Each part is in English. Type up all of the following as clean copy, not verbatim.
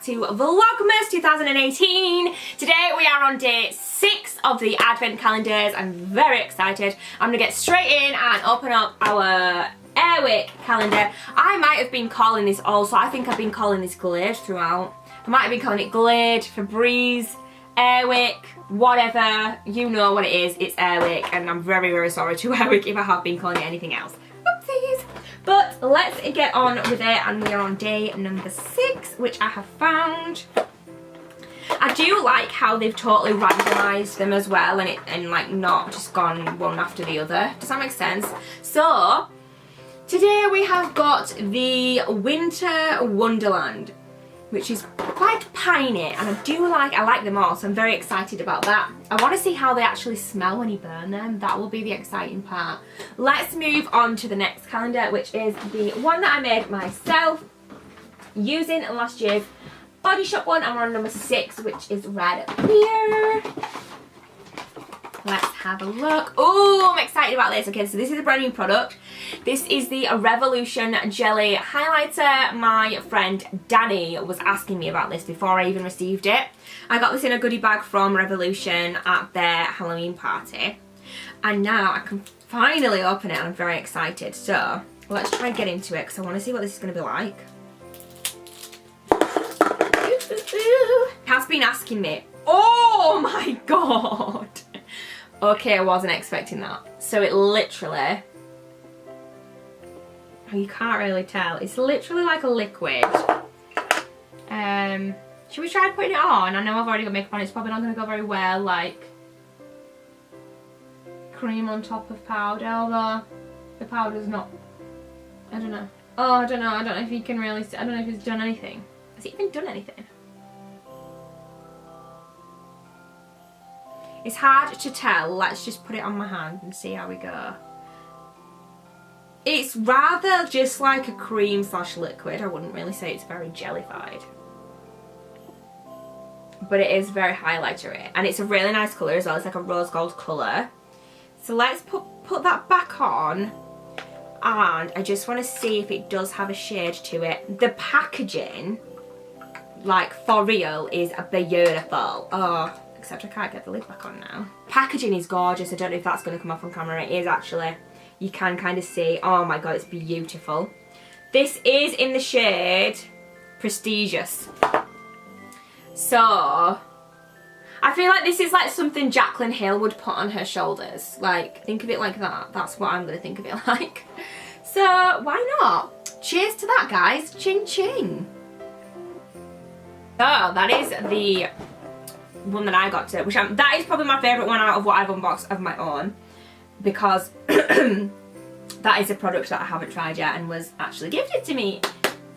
To Vlogmas 2018. Today we are on day 6 of the advent calendars. I'm very excited. I'm gonna get straight in and open up our Airwick calendar. I might have been calling this also, I think I've been calling this Glade throughout. I might have been calling it Glade, Febreze, Airwick, whatever. You know what it is, it's Airwick, and I'm very, very sorry to Airwick if I have been calling it anything else. Oopsies. But let's get on with it, and we are on day number 6, which I have found. I do like how they've totally randomised them as well, and like not just gone one after the other. Does that make sense? So today we have got the Winter Wonderland, which is quite piney, and I like them all, so I'm very excited about that. I want to see how they actually smell when you burn them. That will be the exciting part. Let's move on to the next calendar, which is the one that I made myself using last year's Body Shop one, and we're on number 6, which is right up here. Let's have a look. Oh, I'm excited about this. Okay, so this is a brand new product. This is the Revolution Jelly Highlighter. My friend Danny was asking me about this before I even received it. I got this in a goodie bag from Revolution at their Halloween party. And now I can finally open it, and I'm very excited. So let's try and get into it, because I want to see what this is going to be like. Has been asking me. Oh my god. Okay, I wasn't expecting that. So it literally, oh, you can't really tell. It's literally like a liquid. Should we try putting it on? I know I've already got makeup on. It's probably not going to go very well, like cream on top of powder, although the powder's not, I don't know. Oh, I don't know if you can really see. I don't know if it's done anything. Has it even done anything? It's hard to tell. Let's just put it on my hand and see how we go. It's rather just like a cream slash liquid. I wouldn't really say it's very jellified. But it is very highlightery. And it's a really nice colour as well. It's like a rose gold colour. So let's put that back on. And I just want to see if it does have a shade to it. The packaging, like for real, is beautiful. Oh. Except I can't get the lid back on now. Packaging is gorgeous. I don't know if that's going to come off on camera. It is actually. You can kind of see. Oh my god, it's beautiful. This is in the shade Prestigious. So I feel like this is like something Jaclyn Hill would put on her shoulders. Like, think of it like that. That's what I'm going to think of it like. So why not? Cheers to that, guys. Ching ching. So that is the one that I got to, that is probably my favourite one out of what I've unboxed of my own, because that is a product that I haven't tried yet and was actually gifted to me.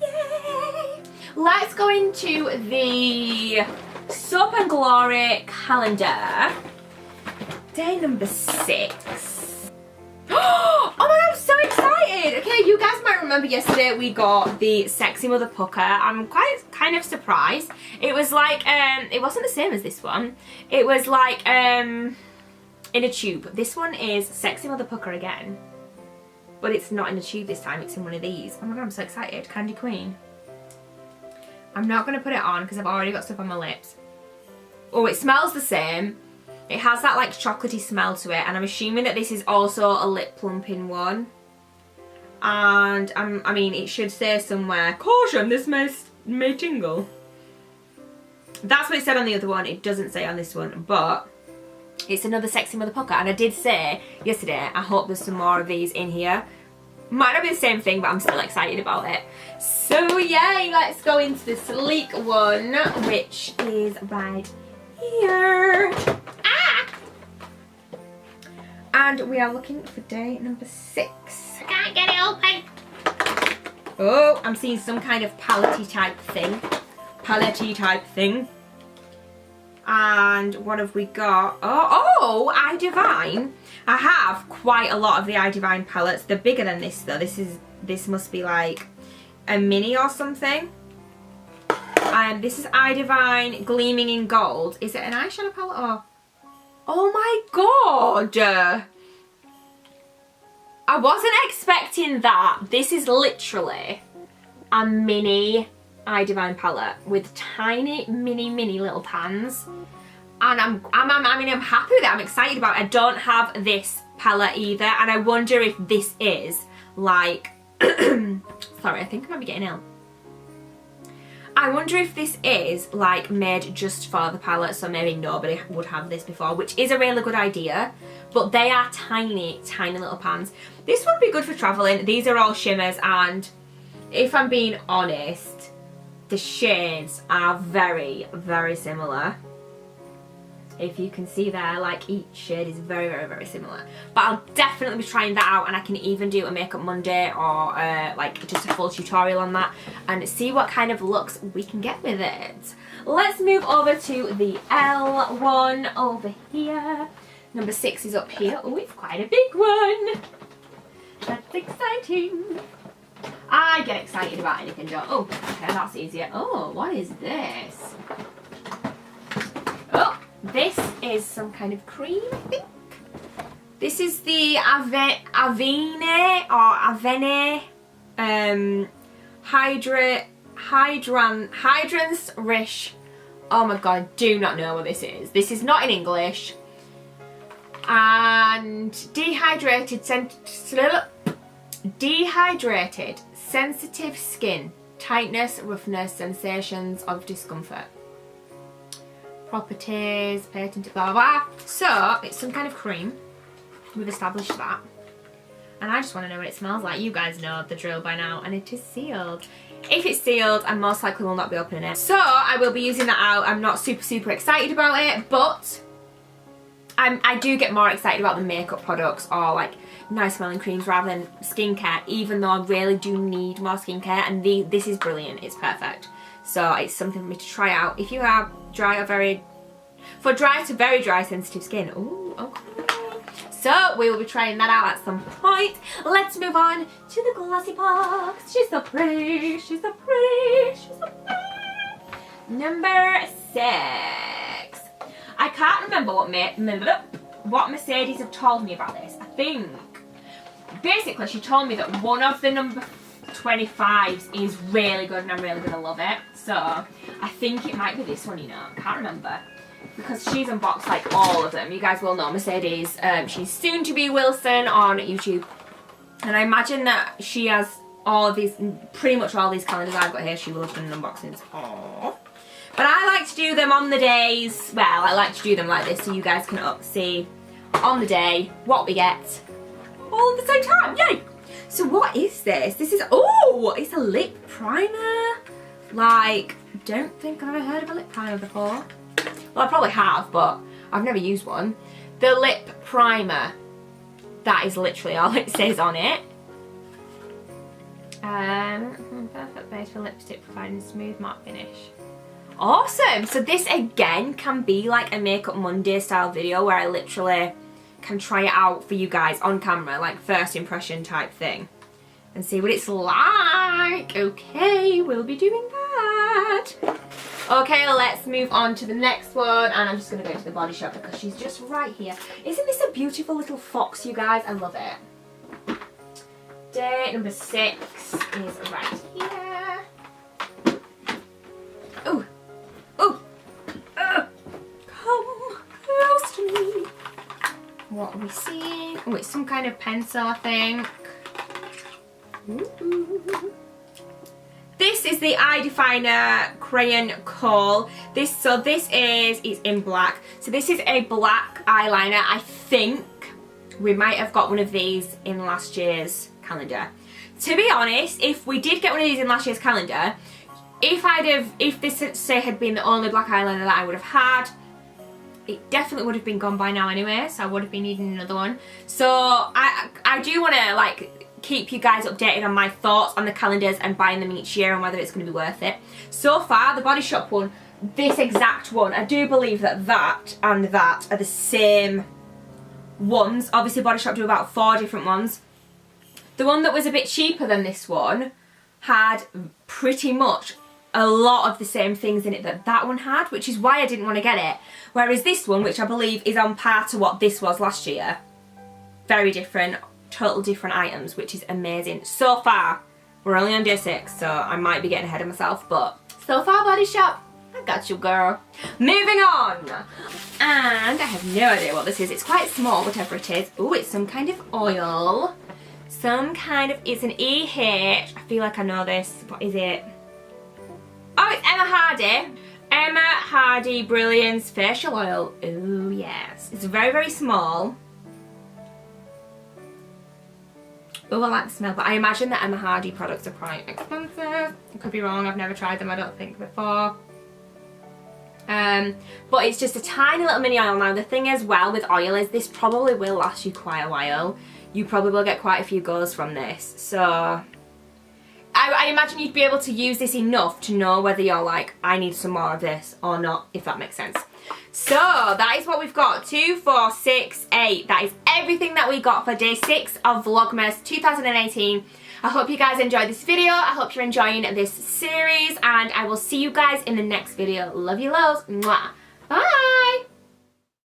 Yay! Let's go into the Soap and Glory calendar. Day number 6. Oh my god, I'm so excited! Okay, you guys might remember yesterday we got the Sexy Mother Pucker. I'm kind of surprised. It was like, it wasn't the same as this one. It was like, in a tube. This one is Sexy Mother Pucker again. But it's not in a tube this time, it's in one of these. Oh my god, I'm so excited. Candy Queen. I'm not going to put it on because I've already got stuff on my lips. Oh, it smells the same. It has that like chocolatey smell to it, and I'm assuming that this is also a lip plumping one. And I mean, it should say somewhere, caution, this may tingle. That's what it said on the other one. It doesn't say on this one, but it's another Sexy Mother Pucker. And I did say yesterday, I hope there's some more of these in here. Might not be the same thing, but I'm still excited about it. So yay, let's go into the sleek one, which is right here. And we are looking for day number 6. I can't get it open. Oh, I'm seeing some kind of palette-y type thing. And what have we got? Oh, iDivine. I have quite a lot of the iDivine palettes. They're bigger than this though. This must be like a mini or something. And this is iDivine Gleaming in Gold. Is it an eyeshadow palette or? Oh my god! I wasn't expecting that. This is literally a mini iDivine palette with tiny mini little pans. And I'm happy with it. I'm excited about it. I don't have this palette either, and I wonder if this is like sorry, I think I might be getting ill. I wonder if this is like made just for the palette, so maybe nobody would have this before, which is a really good idea. But they are tiny little pans. This would be good for traveling. These are all shimmers, and if I'm being honest, the shades are very very if you can see there, like each shade is very similar. But I'll definitely be trying that out, and I can even do a Makeup Monday or like just a full tutorial on that and see what kind of looks we can get with it. Let's move over to the L one over here. Number 6 is up here. Oh, it's quite a big one. That's exciting. I get excited about anything, don't I? Oh, okay, that's easier. Oh, what is this? Oh, this is some kind of cream, I think. This is the Avene Hydrans Rish. Oh my god, do not know what this is. This is not in English. And dehydrated sensitive skin, tightness, roughness, sensations of discomfort, properties, patent, blah blah blah. So it's some kind of cream. We've established that, and I just want to know what it smells like. You guys know the drill by now, and it is sealed. If it's sealed, I most likely will not be opening it, so I will be using that out. I'm not super excited about it, but I do get more excited about the makeup products or like nice smelling creams rather than skincare, even though I really do need more skincare, and this is brilliant. It's perfect. So it's something for me to try out if you have dry or dry to very dry sensitive skin. Ooh, okay. So we will be trying that out at some point. Let's move on to the glossy box. She's so pretty. She's so pretty. She's so pretty. Number 6. I can't remember what Mercedes have told me about this. I think basically she told me that one of the number 25s is really good and I'm really gonna love it. So I think it might be this one, you know. I can't remember because she's unboxed like all of them. You guys will know Mercedes. She's soon to be Wilson on YouTube, and I imagine that she has all of these, pretty much all these calendars I've got here. She will have done unboxings. Aww. But I like to do them on the days, well, I like to do them like this so you guys can see on the day what we get all at the same time. Yay! So what is this? This is, oh, it's a lip primer. Like, don't think I've ever heard of a lip primer before. Well, I probably have, but I've never used one. The lip primer. That is literally all it says on it. Perfect base for lipstick, providing smooth matte finish. Awesome! So this again can be like a Makeup Monday style video where I literally can try it out for you guys on camera, like first impression type thing, and see what it's like. Okay, we'll be doing that. Okay, let's move on to the next one, and I'm just going to go to the Body Shop because she's just right here. Isn't this a beautiful little fox, you guys? I love it. Day number 6 is right here. Ooh. Ooh. Come close to me. What are we seeing? Oh, it's some kind of pencil, I think. Ooh. This is the Eye Definer Crayon Kohl. This is, it's in black. So this is a black eyeliner. I think we might have got one of these in last year's calendar. To be honest, if we did get one of these in last year's calendar, if this say had been the only black eyeliner that I would have had, it definitely would have been gone by now anyway, so I would have been needing another one. So I do want to like keep you guys updated on my thoughts on the calendars and buying them each year and whether it's going to be worth it. So far, the Body Shop one, this exact one, I do believe that that and that are the same ones. Obviously, Body Shop do about 4 different ones. The one that was a bit cheaper than this one had pretty much a lot of the same things in it that that one had, which is why I didn't want to get it. Whereas this one, which I believe is on par to what this was last year, very different, total different items, which is amazing. So far, we're only on day 6, so I might be getting ahead of myself, but so far, Body Shop, I got you, girl. Moving on. And I have no idea what this is. It's quite small, whatever it is. Oh, it's some kind of oil. Some kind of, it's an EH. I feel like I know this. What is it? Oh, it's Emma Hardy. Emma Hardy Brilliance Facial Oil. Oh, yes. It's very, very small. Oh, I like the smell, but I imagine that Emma Hardy products are quite expensive. I could be wrong. I've never tried them, I don't think, before. But it's just a tiny little mini oil. Now, the thing as well with oil is this probably will last you quite a while. You probably will get quite a few goes from this. So I imagine you'd be able to use this enough to know whether you're like, I need some more of this or not, if that makes sense. So that is what we've got. 2, 4, 6, 8. That is everything that we got for day 6 of Vlogmas 2018. I hope you guys enjoyed this video. I hope you're enjoying this series, and I will see you guys in the next video. Love you loads. Mwah. Bye.